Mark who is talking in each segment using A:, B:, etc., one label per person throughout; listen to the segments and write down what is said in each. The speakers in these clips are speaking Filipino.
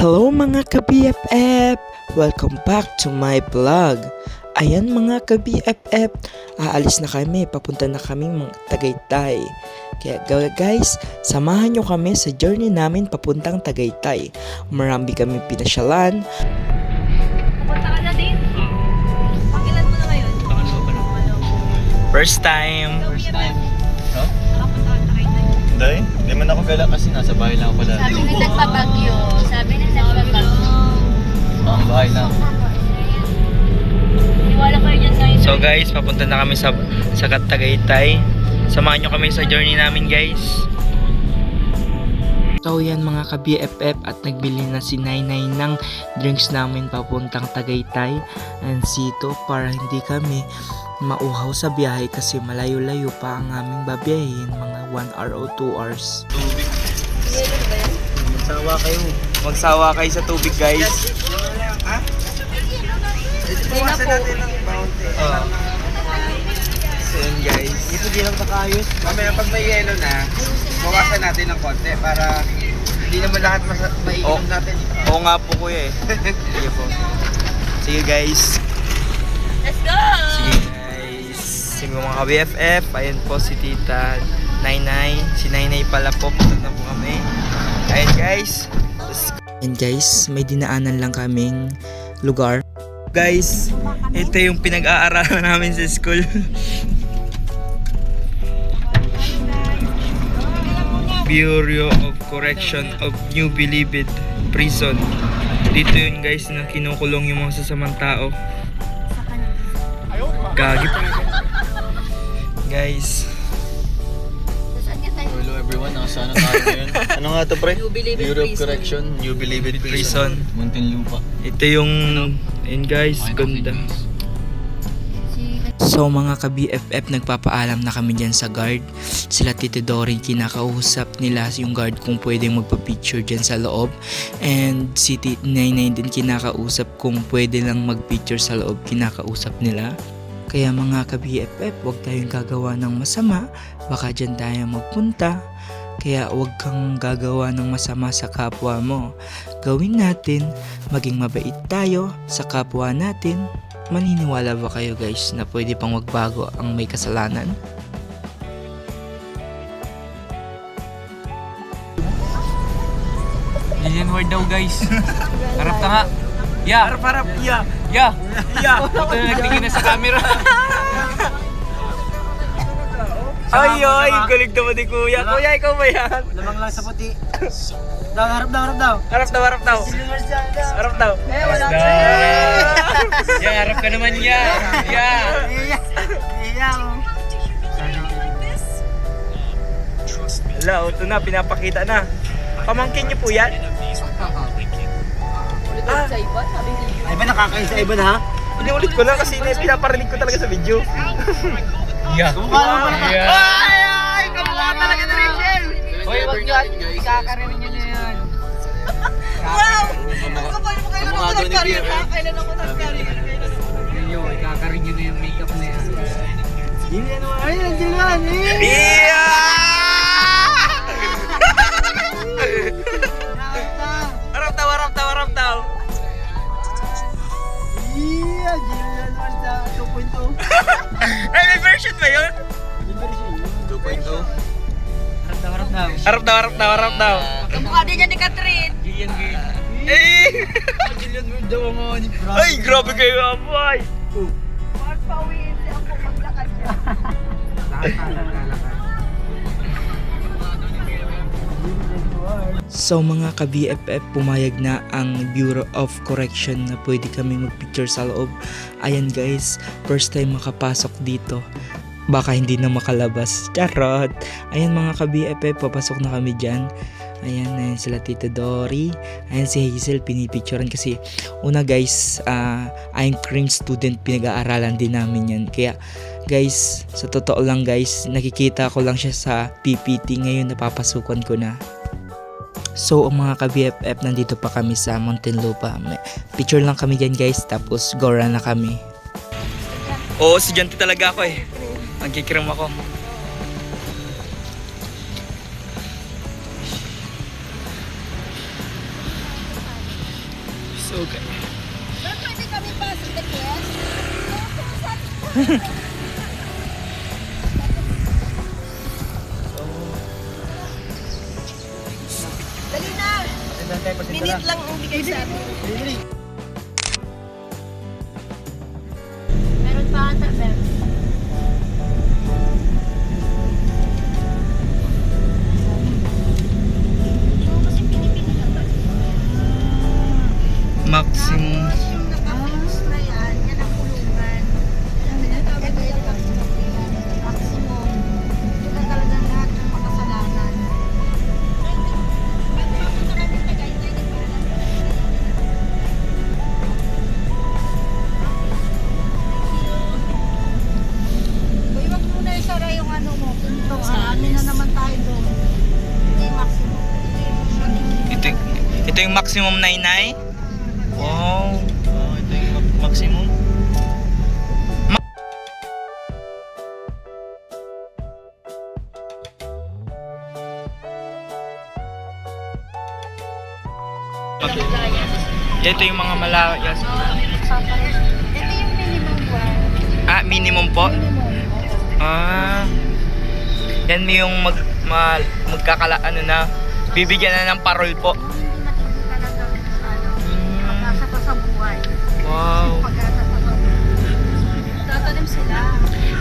A: Hello mga ka-BFF! Welcome back to my vlog. Ayan mga ka-BFF, aalis na kami, papunta na kami mga Tagaytay. Kaya guys, samahan nyo kami sa journey namin papuntang Tagaytay. Marami kami pinasyalan.
B: Pupunta ka na din? Pangilan mo na ngayon?
C: Pangalawa pa lang.
A: First time.
C: No?
B: Nakapunta ka na Tagaytay.
C: Hindi man ako gala kasi nasa bahay lang ako dati.
B: Sabi na nagpabagyo.
C: Ang bahay lang.
B: Iwala kayo dyan ngayon.
A: So guys, papunta na kami sa Tagaytay. Samahan nyo kami sa journey namin guys. So yan mga ka-BFF, at nagbili na si Nainay ng drinks namin papuntang Tagaytay and Sito para hindi kami mauhaw sa biyahe kasi malayo-layo pa ang aming babiyahin, mga 1 hour o 2 hours.
C: Magsawa kayo.
A: Magsawa kayo sa tubig guys.
C: Iwasan natin ng bounty.
A: So yun guys.
C: Ito di lang takayos. Mamaya pag may yelo na, bawasan natin ng konti para hindi naman lahat maiinom natin.
A: Oo nga po kuya eh. Sige po. Sige guys.
B: Let's go!
A: Sige guys. Sige mga ka-BFF, ayan po si Tita Nainay. Si Nainay pala po, punta na po kami. Ayan guys. And guys, may dinaanan lang kaming lugar. Guys, ito yung pinag-aaralan namin sa school. Bureau of Correction of New Bilibid Prison. Dito yun guys na kinukulong yung mga sasamang tao. Gagi. Guys.
C: Hello everyone, nasa ano tayo ngayon? Ano nga to pre?
B: New Bilibid
C: Bureau of
B: Prison.
C: Correction, New Bilibid
A: Prison.
C: Muntinlupa.
A: Ito yung yun guys, ganda. So mga ka-BFF, nagpapaalam na kami dyan sa guard. Sila Tito Dory, kinakausap nila yung guard kung pwedeng magpa-picture dyan sa loob. And si Tito Nainay din kinakausap kung pwede lang mag-picture sa loob, kinakausap nila. Kaya mga ka-BFF, huwag tayong gagawa ng masama, baka dyan tayo magpunta. Kaya huwag kang gagawa ng masama sa kapwa mo. Gawin natin, maging mabait tayo sa kapwa natin. Maniniwala ba kayo guys na pwede pang magbago ang may kasalanan?
D: Alien word daw guys. Harap ka nga. Ya, harap. Ya. Ya. Ya. Ito na nagtingin na sa camera.
A: Ay, galing naman ni Kuya. Kuya, ikaw ba yan?
C: Lamang lang sa puti. Harap daw.
A: Harap daw. Harap daw.
B: Wala
D: Ya, harap ka naman ya. Ya.
A: Hala, ito na, pinapakita na. Pamangkin niyo po yan?
B: Ulit sa iba, sabi niyo.
C: Ay ba nakakain sa iba na ha?
A: Inuulit ko lang kasi pinaparinig ko talaga sa video.
D: Ya. Ya.
A: Ay, kamukha talaga ni Rachel.
D: Hoy, wag niyo. Ikakarinig niyo na yan.
B: Wow! Ang kapal mo kayo
C: Mga doon ni
B: nag-career
C: BFF.
B: ha? Kailan ako nag-career?
D: Niyo, ikakarinig niyo na yung makeup na yan.
C: Ay, nandiyan yan eh!
A: Yeah! Harap daw.
C: Yeah, Jillian naman sa 2.0.
A: Ay, may version ba yun?
C: 2.0.
A: Harap daw.
B: Kamukha din yan ni Catherine.
D: Giyan.
A: Eh!
C: Jillian mo daw ang mga ni Frank.
A: Ay, grabe kayo apoy.
B: Bakit pauwiin siya ako maglakad siya?
A: So mga ka-BFF, pumayag na ang Bureau of Correction na pwede kami magpicture sa loob. Ayan guys, first time makapasok dito. Baka hindi na makalabas. Charot! Ayan mga ka-BFF, papasok na kami dyan. Ayan sila Tito Dory. Ayan si Hazel, pinipicturean kasi una guys, I'm cream student, pinag-aaralan din namin yan. Kaya guys, sa totoo lang guys, nakikita ko lang siya sa PPT, ngayon napapasukan ko na. So ang mga ka-BFF, nandito pa kami sa Muntinlupa. Picture lang kami dyan guys, tapos gora na kami. Oo, estudyante talaga ako eh. Magkikiram ako. So, okay.
B: Sir, pwede kami pa sa request? Dali na! Minute lang ang bigay sa atin. Meron pa ata, Bel. Hindi mo kasi pinipili ka ba?
A: Maximum.
B: Tapos yung naka-fix na yan, yan ang kulungan. Ito yung maximum. Ito na talagang lahat ng makasalanan. Papunta kami sa guideline ni Pana. Uy, wag muna isara yung ano mo, pinto. Ano na naman tayo doon. Ito yung maximum.
A: Ito yung maximum, Nainay? Wow.
C: ito yung maximum.
A: Ito yung mga malayas.
B: Ito yung minimum one.
A: Ah, minimum po?
B: Minimum.
A: Ah. Yan yung ano na, bibigyan na ng parol po.
B: Hindi matindi talaga pag-asa pa sa buhay.
A: Wow.
B: Pag-asa pa sa buhay. Tatanim sila.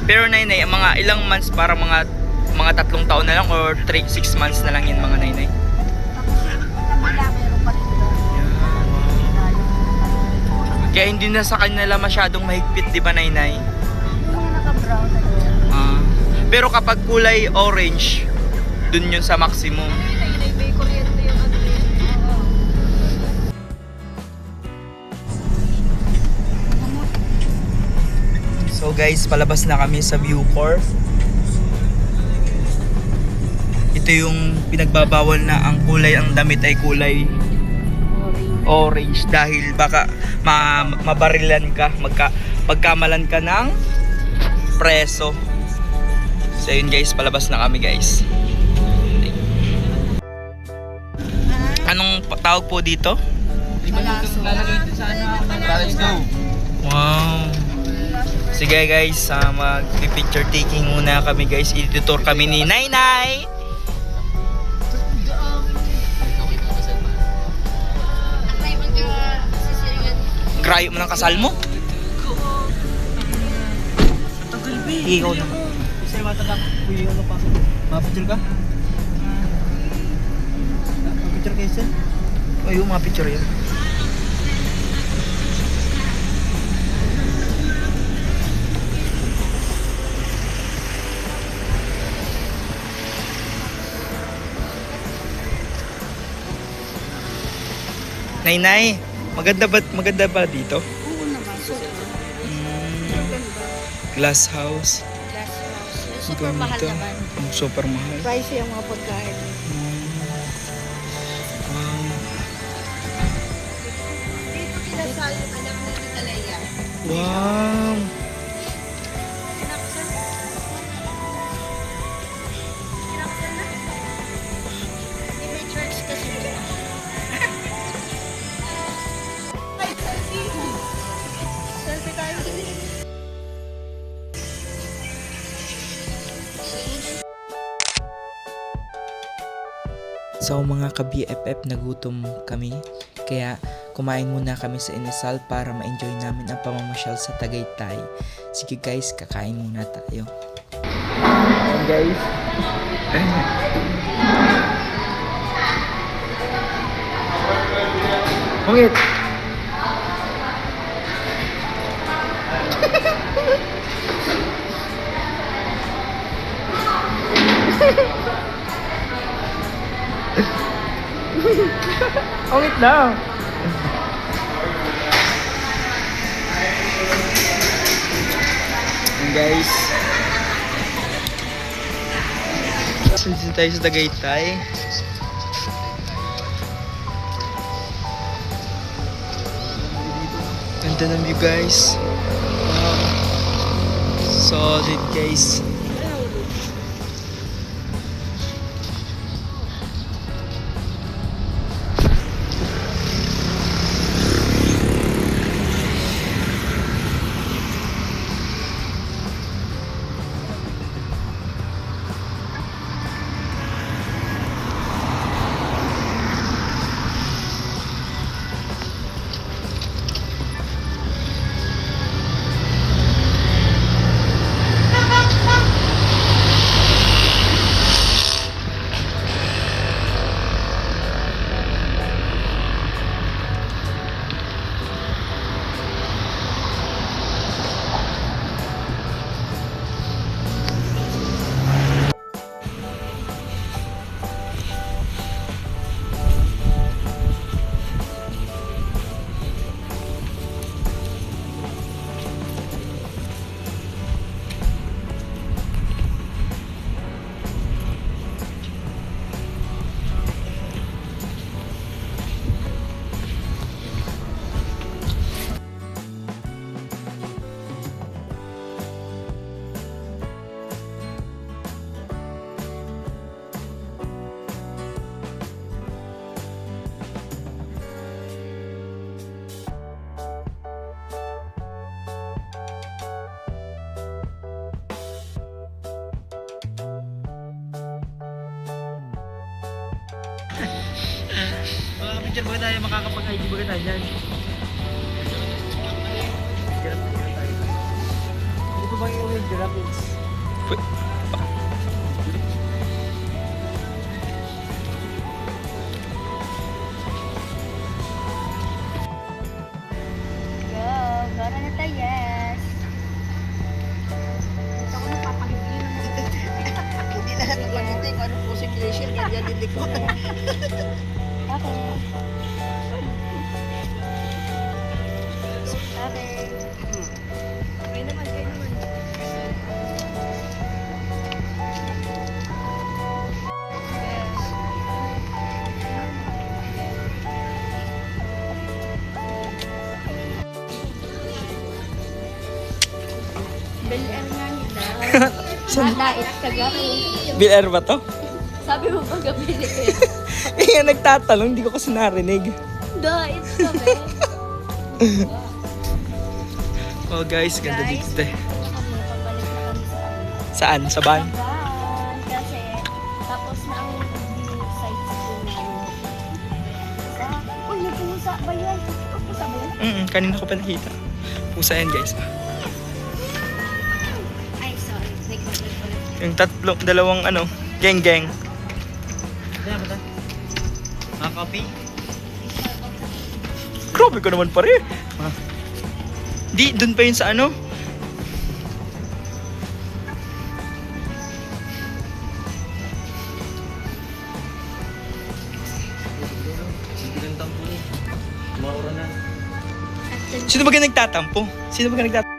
A: Pero Nainay, mga ilang months para mga 3 taon na lang or 6 months na lang yan mga Nainay?
B: Tapos yung kabila, meron pa rin doon.
A: Kaya hindi na sa kanila masyadong mahigpit, di ba Nainay?
B: Yung naka-brown na doon.
A: Ah. Pero kapag kulay orange, dun yun sa maximum.
B: May kuryente yung ano yun.
A: So guys, palabas na kami sa Bucor. Ito yung pinagbabawal na ang kulay, ang damit ay kulay orange dahil baka mabarilan ka, pagkamalan ka ng preso. So yun guys, palabas na kami guys. Anong tawag po dito?
C: Lalagay ito sa ano, college go.
A: Wow. Sige guys, mag-picture taking muna kami guys. I-tour kami ni Nainay. Grayo mo ng kasal mo? Ikaw naman.
C: Kasi mata ka, kuya ano pa. Mapicture ka? Mapicture kayo sir?
A: Ay, yung mga picture yan. Nainay, maganda ba dito?
B: Oo naman.
A: Glass house.
B: Glass house. Super mahal
A: Ganda.
B: naman.
A: Super mahal.
B: Pricey ang mga pagkain.
A: Wow.
B: Dito kinasal yung anak ni Tita Leia.
A: Wow.
B: Kinakasal na? Kinakasal na? Hindi may church kasi. Ay, selfie! Selfie tayo.
A: So mga ka-BFF, nagutom kami. Kaya kumain muna kami sa Inisal para ma-enjoy namin ang pamamasyal sa Tagaytay. Sige guys, kakain muna tayo. Ayan guys. Pungit! Pungit na! Ayan guys. Dito tayo sa Tagaytay. Ganda ng view guys. Wow. Solid guys. Picture ba tayo? Makakapag-ID ba tayo dyan? Hindi pa ba yung Winter Rapids?
B: Go! Gara na tayo, yes! Ito ko napapagigil na hindi lahat ng paniti kung ano po si Glacier, ganyan din ko. Okay. Okay. Kayo naman, kayo naman. Bel Air nga nila. Malait ka garo.
A: Bill Air ba to?
B: Sabi mo ba gabili ko yan?
A: Eh, nagtatalong, hindi ko kasi narinig.
B: Dait kami.
A: Oh guys, ganda
B: Guys,
A: dito eh.
B: pabalik na kami sa
A: Saan? Sa van?
B: van. Kasi tapos na ang sightseeing namin. Uy, nagpusa ba yan? Pusa ba yan?
A: Kanina ko pa nakita. Pusa yan guys.
B: Ay, sorry. Nagpapalik ulit.
A: Yung dalawang geng-geng.
C: Copy?
A: Grabe ka naman pare. Di, dun pa yun sa ano?
C: Maura na.
A: Sino ba ka nagtatampo? Sino ba ka nagtatampo?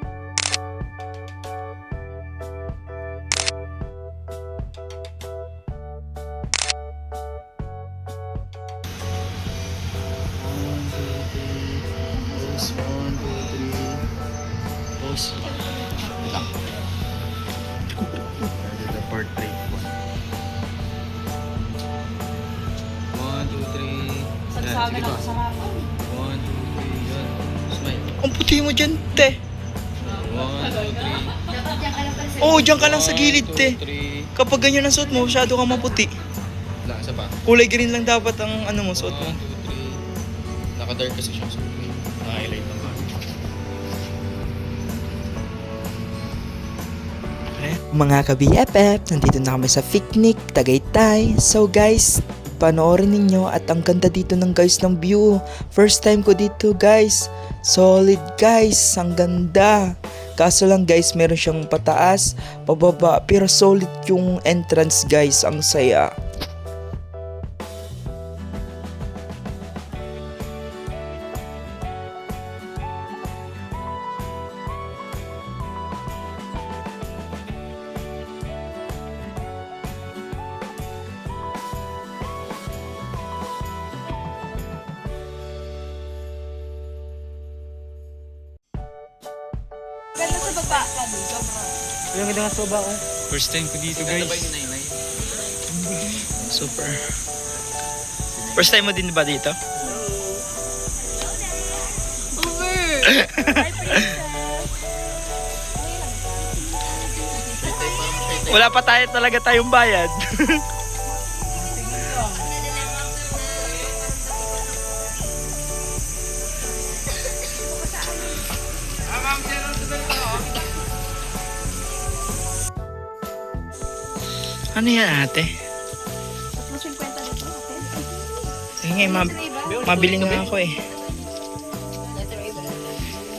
C: Portrait. 1, 2, 3.
B: Sagsagan ako sa harapan.
C: 1, 2, 3. Yan. Smile.
A: Ang puti mo dyan, te.
C: 1, 2, 3.
B: Dapat dyan ka lang pala sa
A: Oo, dyan ka lang sa gilid, te.
C: 3.
A: Kapag ganyan ang suot mo, masyado kang maputi.
C: Wala, isa pa.
A: Kulay green lang dapat ang suot mo.
C: 1, 2, 3. Naka-dark kasi siya. So, naka-highlight lang ba?
A: Mga ka-BFF, nandito na kami sa picnic, Tagaytay. So guys, panoorin ninyo at ang ganda dito ng guys ng view. First time ko dito guys. Solid guys, ang ganda. Kaso lang guys, meron siyang pataas, pababa, pero solid yung entrance guys, ang saya.
B: Ganda sa baba.
A: Yung ganda nga soba oh.
D: First time ko dito guys.
A: Super. First time mo din ba dito?
B: Over! Hi, princess!
A: Wala pa talaga tayong bayad. Ano yan ate?
B: 50 dito, okay?
A: Sige nga, mabili nga ako eh.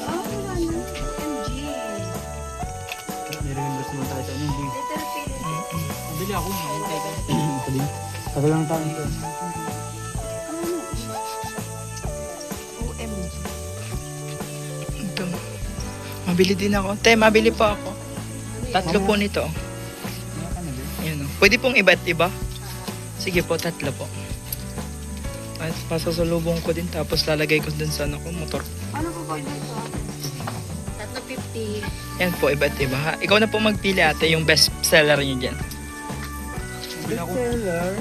B: Ah, wala na. MG.
C: Nire-reimburse naman tayo sa NMB.
B: Little Philippines.
C: Nabili ako. Hintay ka. Tagal lang tayo ito.
B: OMG.
A: Ito. Mabili din ako. Te, mabili pa ako. 3 po nito. Yun o. Pwede pong iba't iba. Sige po, 3 po. At pasasalubong ko din tapos lalagay ko dun sa motor.
B: Ano po ba ito? 350.
A: Yan po, iba't iba ha. Ikaw na po magpili ate yung best seller nyo dyan.
C: Best seller?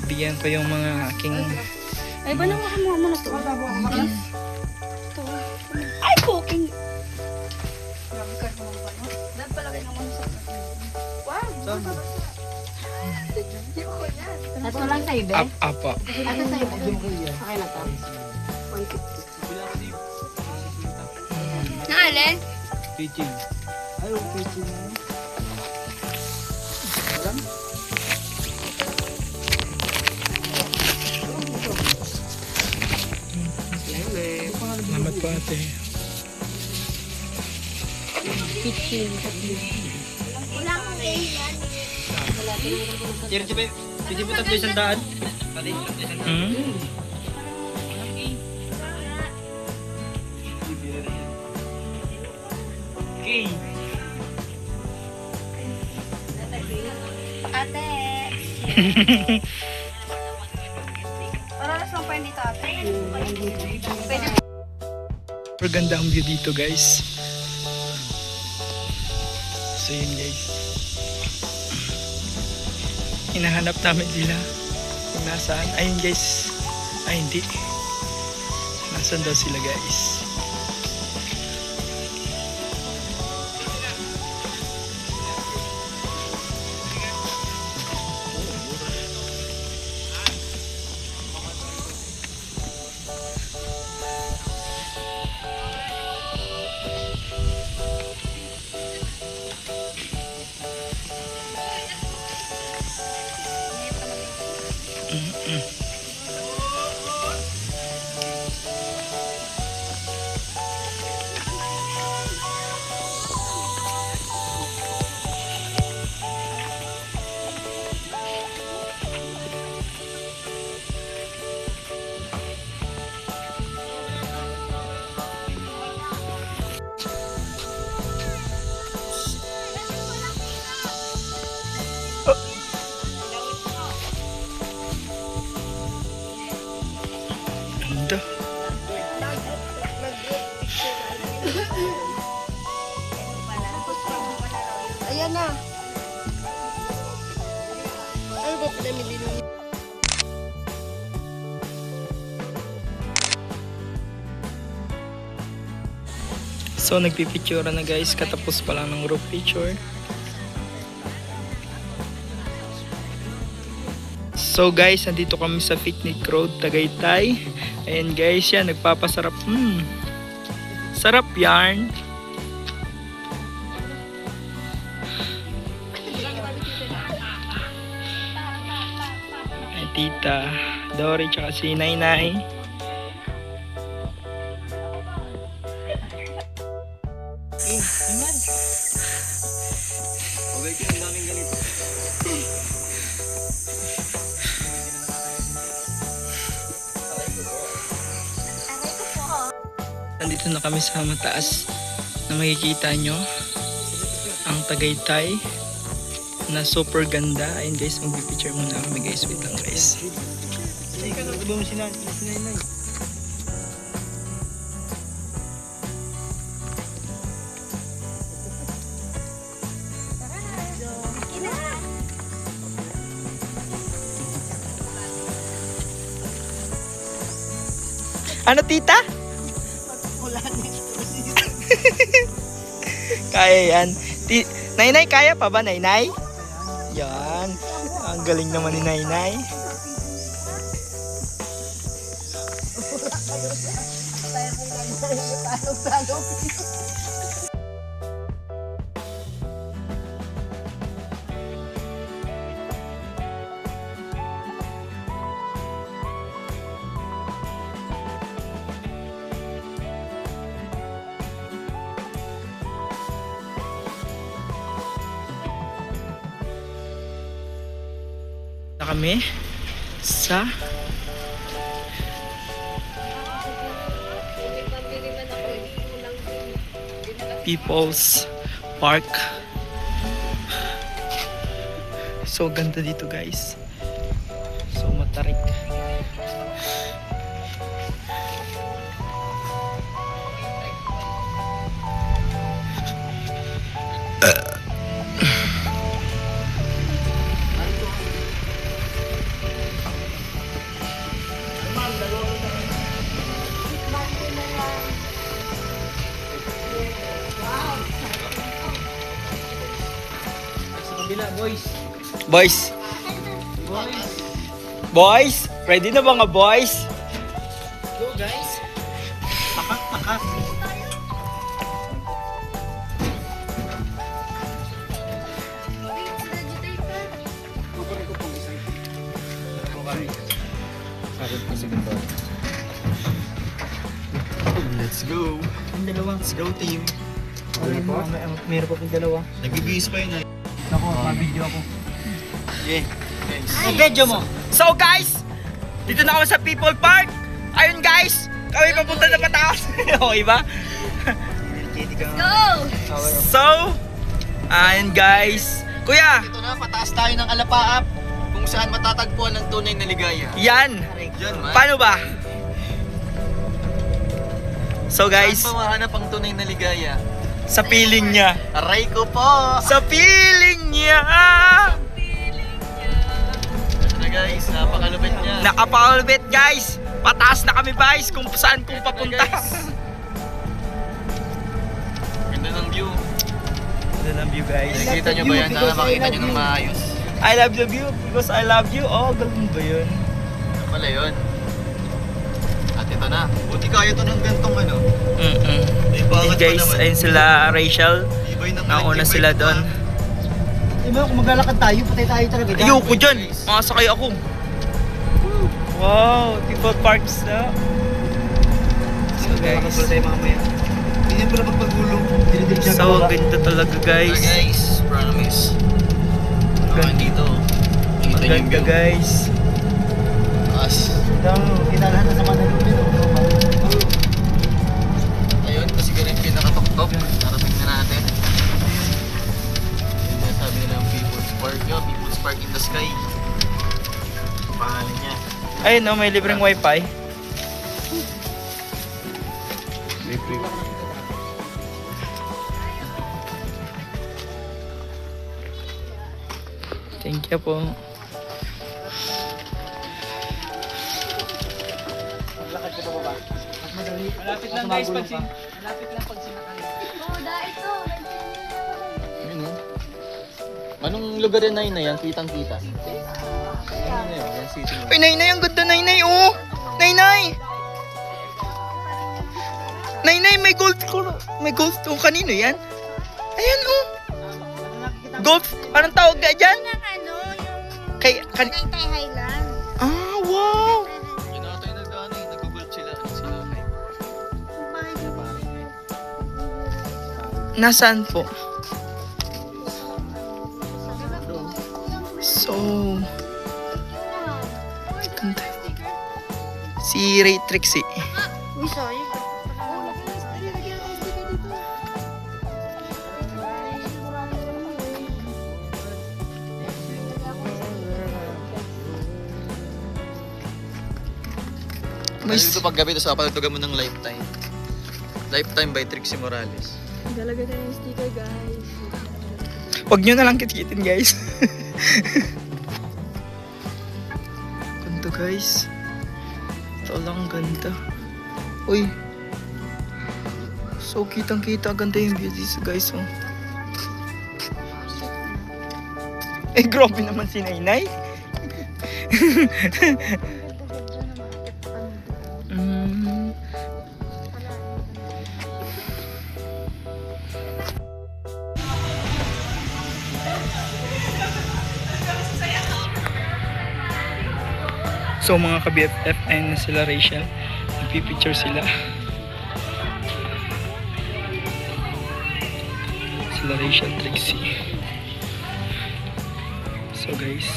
A: Ibigyan ko yung mga aking...
B: Ay, ba naman kumuha mo na ito? Ito. Ay, cooking! Grabe ka naman ba, no? Dahil palagay naman sa... Wow!
C: Saan?
B: Ito lang sa'yo, be?
A: Apa.
B: Ito sa'yo, be? Okay na to. Naalin?
C: Teaching. Ayaw, teaching na.
A: Salamat po ate.
B: Wala akong yan.
C: Sige po tatlo isang daan.
A: Hmm?
C: Okay.
B: Ate. Paralas lang pa yun dito, ate. Pwede.
A: Super ganda ang view dito guys. So yun guys. Hinahanap namin sila. Kung nasaan. Ayun guys. Ay hindi. Nasaan daw sila guys. Ganda.
B: Ayan na. Ano ba pinamili nyo?
A: So nagpipicture na guys. Katapos pa lang ng group picture. So guys, nandito kami sa Picnic Road, Tagaytay. Ayan guys, yan, nagpapasarap. Sarap yarn. Ay, Tita Dory, tsaka si Nainay.
C: Okay, kung daming ganito.
A: Nandito na kami sa mataas na makikita nyo ang Tagaytay na super ganda. Ayun guys, mag-picture muna kami guys. Wait lang guys.
C: Hindi ka na mo si Nanay.
A: Ano tita? Kaya yan. Nainay, kaya pa ba Nainay? Yan. Ang galing naman ni Nainay. Na kami sa People's Park. So ganda dito guys. So matarik.
C: Sa kabila, boys.
A: Boys, Boys, ready na ba nga boys?
C: Go guys. Let's go.
A: Ang dalawa.
C: Let's go team.
A: Meron pa pong dalawa.
C: Nagbibihis pa yun.
A: Ako, ma-video ako.
C: Yeah. Guys.
A: Video mo. So guys, dito na kami sa People Park. Ayun guys, kami papunta na pataas. Okay ba?
B: Go!
A: So, ayun guys. Kuya,
C: Ito na, pataas tayo ng Alapaap kung saan matatagpuan ang tunay na ligaya.
A: yan.
C: Diyan man.
A: Paano ba? So guys,
C: Saan pa mahanap ang tunay na ligaya?
A: sa feeling niya.
C: Aray ko po!
A: Sa feeling niya.
C: Ito na guys, napakalupit niya.
A: Nakapakalbit guys. Pataas na kami guys kung saan kung papunta.
C: Ganda ng view.
A: I love you guys.
C: Nakikita nyo ba yan? Sana makita nyo ng maayos.
A: I love you because I love you. Oh, ganun ba yun?
C: Ano pala yun? At ito na. Buti kaya ito ng gantong ano. May
A: Hey
C: bangat pa
A: guys,
C: naman.
A: ayun sila Rachel.
C: Ibay ng
A: Nauna
C: electric
A: sila
C: bike
A: doon.
C: pa.
E: Diba, kung maglalakad tayo, patay tayo talaga dyan.
A: Ayoko dyan. Makasakay ako. Wow, People Parks na. So
E: Maglalakad
A: guys,
E: pala tayo mamaya. Hindi yan pala pagpagulong. Dinidilig siya
A: so
E: kababa.
A: ganda talaga
C: Ah,
A: guys.
C: guys, promise. Hanggang dito. Kita nyo yung
A: Ganda
C: view.
A: guys.
C: Taas.
E: Kita lahat na sa mga nalupin.
C: Ayun, kasi ganun yung pinakatok-top. Narating na natin. Yun yung sabi nila yung People's Park. Yung People's Park in the Sky. Pangalan niya.
A: Ayun oh, may libreng wifi. Thank you po.
D: Malapit lang guys pag
B: Buda ito.
C: Yun o. Anong lugar yan na yan? Kitang-kita. Ano yun? Yan city mo.
A: Uy, Nainay, ang ganda Nainay oh! Nainay! Nainay, may gold ko. May gold oh, kanino yan? Ayan oh! Gold, anong tawag ka dyan?
B: Ng ano, yung
A: Kay,
B: Taytay Highland.
A: ah, wow!
C: Yun ata yung nag-ano eh. Nag-google sila. Ano sila?
A: Nasaan po? So, ganda. Si Ray Trixie.
B: Uy, sorry.
A: May
C: Ano ito paggabi, tapos papatutugan mo ng Lifetime. Lifetime by Trixie Morales.
B: Dalaga tayo yung sticker, guys.
A: Huwag nyo na lang kitkitin guys. Ganda guys. Ito lang ganda. Uy. So kitang kita ganda yung view dito guys oh. Eh grabe naman si Nainay. Mm. So mga ka-BFF, ayun na sila Rachel. Nagpipicture sila. Sila Rachel Trixie. So guys.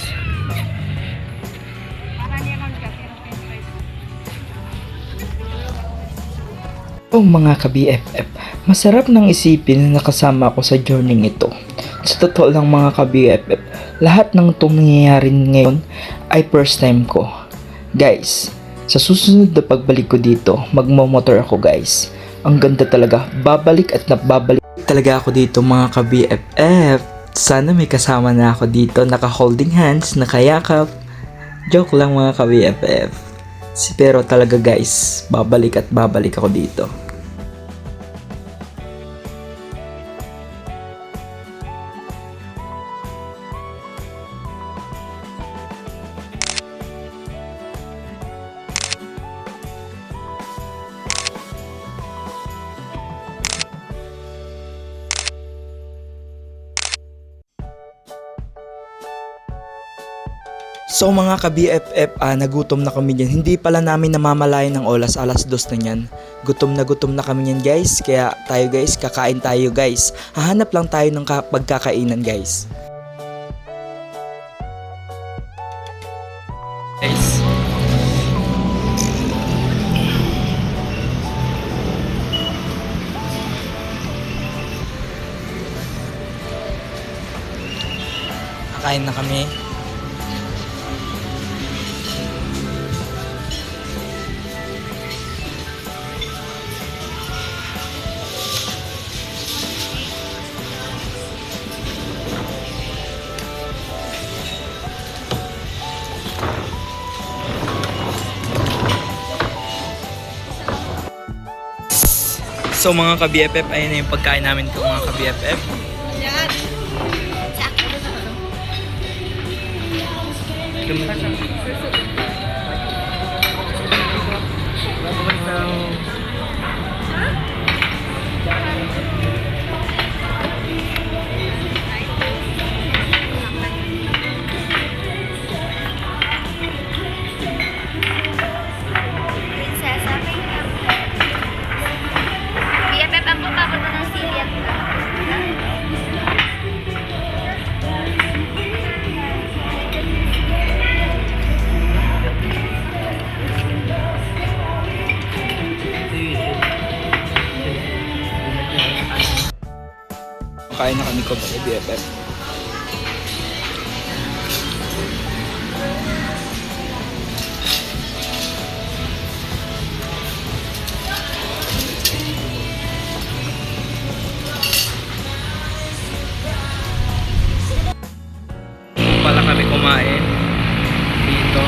A: Oh mga ka-BFF, masarap nang isipin na nakasama ako sa journey ito. Sa totoo lang mga ka-BFF, lahat ng itong nangyayari ngayon ay first time ko. Guys, sa susunod na pagbalik ko dito, magmo-motor ako guys. Ang ganda talaga, babalik at nababalik talaga ako dito mga ka-BFF. Sana may kasama na ako dito, naka-holding hands, nakayakap. Joke lang mga ka-BFF. Pero talaga guys, babalik at babalik ako dito. So mga ka-BFF, nagutom na kami dyan. Hindi pala namin namamalayan ng oras, alas 2 na yan. Gutom na kami yan guys. Kaya tayo guys, kakain tayo guys. Hahanap lang tayo ng pagkakainan guys. Guys. Kakain na kami. So mga ka-BFF, ayun na yung pagkain namin ko mga ka-BFF.
B: Yan.
F: Prinsesa, BFF ako papunta ng Siliat ka.
A: Kain na kami ko mga BFF. Pala kami kumain dito.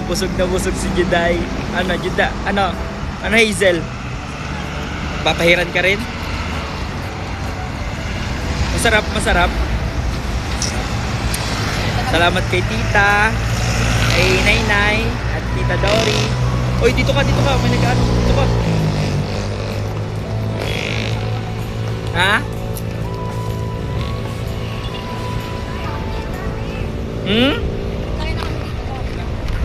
A: Busog na busog si Juday. Ano, Juda? Ano Hazel? Papahiran ka rin? Masarap. Salamat kay Tita, kay Nainay, at Tita Dory. Oy, dito ka. May nag-ano. Dito ka. Ha?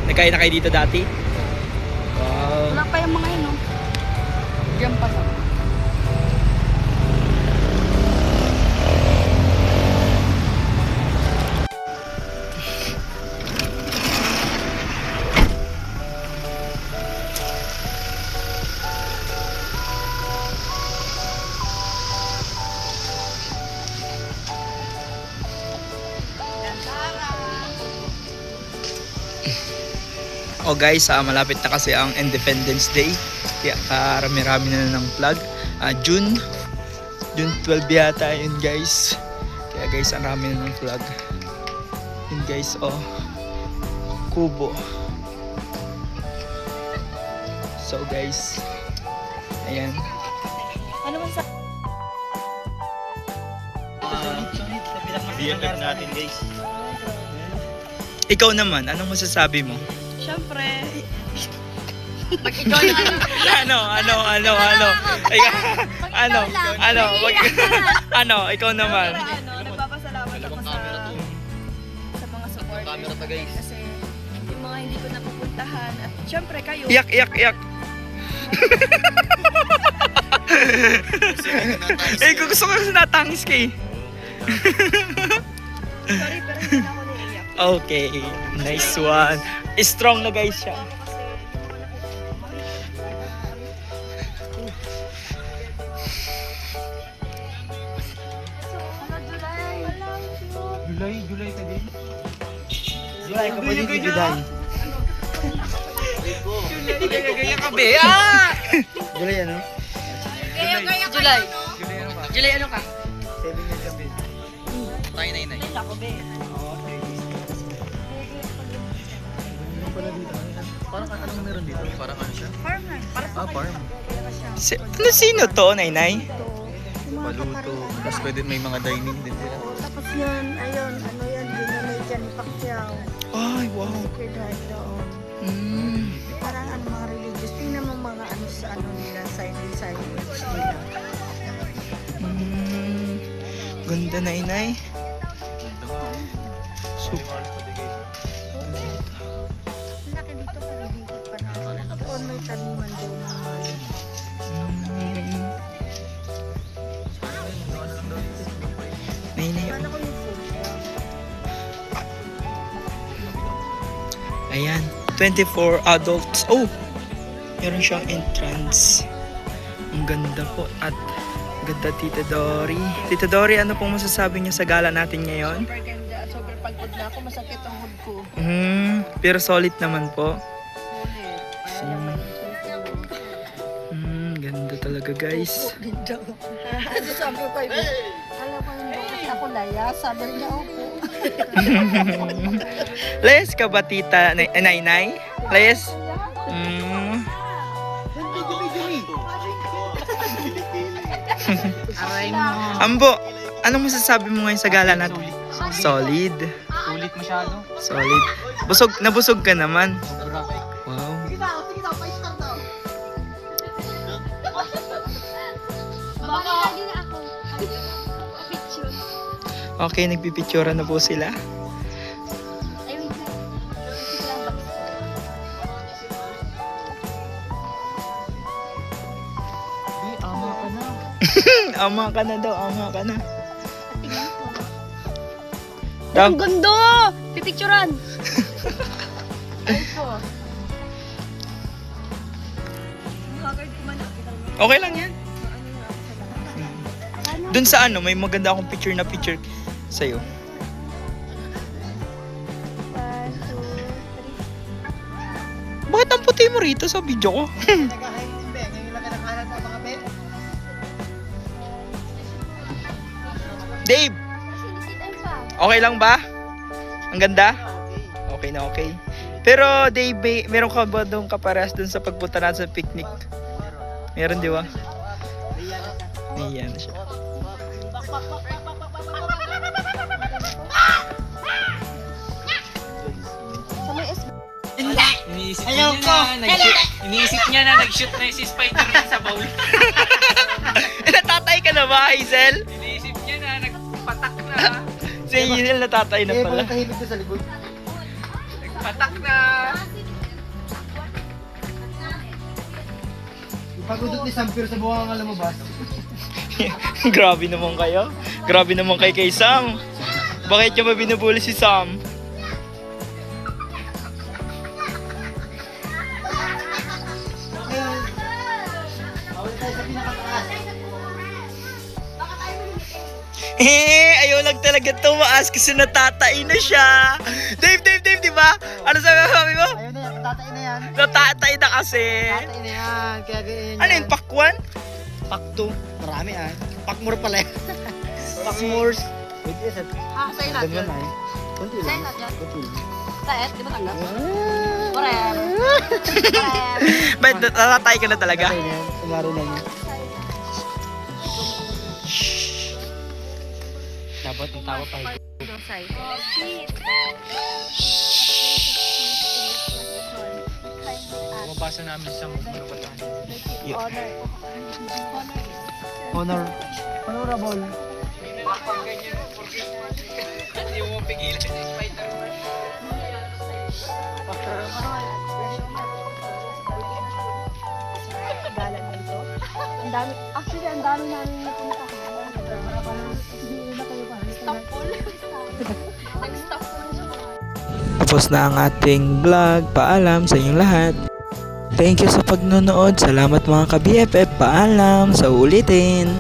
A: Nagkain na kayo dito dati? Wow.
F: Wala pa yung mga yun, no? Diyan pa lang.
A: Oh guys, malapit na kasi ang Independence Day. Kaya rami-rami na ng vlog. June 12 yata yun guys. Kaya guys, ang rami na ng vlog. Yun guys, Kubo. So guys, ayan.
F: Ano man sa...
E: BFF natin guys.
A: Ikaw naman, anong masasabi mo?
B: Siyempre.
F: Pag ikaw yung ano...
A: Ikaw naman.
B: Nagpapasalamat ako sa mga supporters. Kasi yung mga hindi ko napupuntahan. At siyempre kayo.
A: Iyak. Gusto ko kasi natangis kay.
B: Sorry, pero hindi na ako naiiyak.
A: Okay, nice one. Strong na guys siya.
E: July ka din. July ka pa din July.
C: Gaya ka be.
E: July ano?
B: July ano ka?
E: 7 years kami.
C: Tayo na inay.
B: Ako, be.
E: Pala dito. Parang anong meron dito? Parang ano siya?
B: Farm na. Para sa
E: farm.
A: Sino to, Nainay?
B: Ito. Maluto.
E: Tapos pwede may mga dining din sila.
B: Oo, tapos yun, ayun, ano yan, ginamay dyan ni Pacquiao.
A: Ay, wow.
B: Sacred Heart doon.
A: Mm.
B: Parang ano, mga religious. Tingnan mo mga ano sa ano nila, signage nila.
A: Mm. Ganda na, inay. Super.
B: Laki dito pero dito pa na. Doon may taniman doon naman.
A: Mm. Nay, nay.
B: Paano ko yung food?
A: Ayan, 24 adults. Oh, meron siyang entrance. Ang ganda po at ganda Tita Dory. Tita Dory, ano pong masasabi niyo sa gala natin ngayon?
B: Super ganda. Super pagod na ako. Masakit ang hood ko.
A: Pero solid naman po.
B: Ulit. Parang
A: Ganda talaga guys.
B: Ganda. Ano sabi ko kayo? Alam ko yung bukas ako laya. Sabi niya ako.
A: Layas ka ba Tita Nay? Layas?
B: Aray mo.
A: Ambo, anong masasabi mo ngayon sa gala natin? Solid.
D: Sulit masyado.
A: Solid. Nabusog ka naman.
D: Sobra.
A: Wow.
F: Baka lagi na ako. Picture.
A: Okay, nagpipictura na po sila.
F: Ay, wait lang. Picture lang ba?
D: Di, ama ka na.
A: Ama ka na daw, ama ka na.
F: Tingnan ko.
A: Dam,
F: Ang ganda! Pipicturan!
A: okay lang yan. Dun sa ano, may maganda akong picture sa'yo.
F: 1, 2, 3.
A: Bakit ang puti mo rito sa video ko? Dave,
F: Sinisitan pa.
A: okay lang ba? Ang ganda? Okay na okay. Pero Dave, meron ka ba doon kaparas doon sa pagpunta natin sa picnic? Meron di ba? Ayan siya.
F: Sa may S.
D: Iniisip niya na nag-shoot na si Spider-Man sa bowl.
A: Natatay ka na ba, Hazel?
D: Iniisip niya na nagpatak na.
A: Si Hazel natatay na pala.
E: tahimik ka sa likod.
D: Nagpatak na.
E: Pagudot ni Sampir sa buwang ang lumabas.
A: Grabe naman kayo. Grabe naman kay Sam. Bakit niya ba binubuli si Sam? Ayaw lang talaga tumaas kasi natatay na siya. Dave, di ba? Ano sabi mo?
E: Ayun na yan, tatay na yan.
A: Natatay na kasi.
E: Tatay na yan, kaya ganyan yan.
A: Ano yun, pakwan?
E: Pak 2. Marami ah. Pakmur pala yan. Pakmurs. Wait, isa.
B: Sa'yo lahat
E: Dagyan
B: yun.
E: na eh. Kunti
B: Sa'yo
E: lang.
B: lahat yan.
E: Kunti lang.
B: Sa'yo, di ba tanggap? Forever.
A: Ba't natatay ka na talaga?
E: Tatay na yan. Laro na niya.
D: Dapat ang tawa pa. Mabasa namin sa mga batan.
E: Honor. Honorable.
D: Hindi mo mapigilan si Spider-Man.
F: Gala na ito. Ang dami, actually, ang dami namin napuntahan. Hindi na kayo pa. Stop all. Nag-stop all siya.
A: Tapos na ang ating vlog. Paalam sa inyong lahat. Thank you sa pagnonood. Salamat mga ka-BFF. Paalam. Sa ulitin.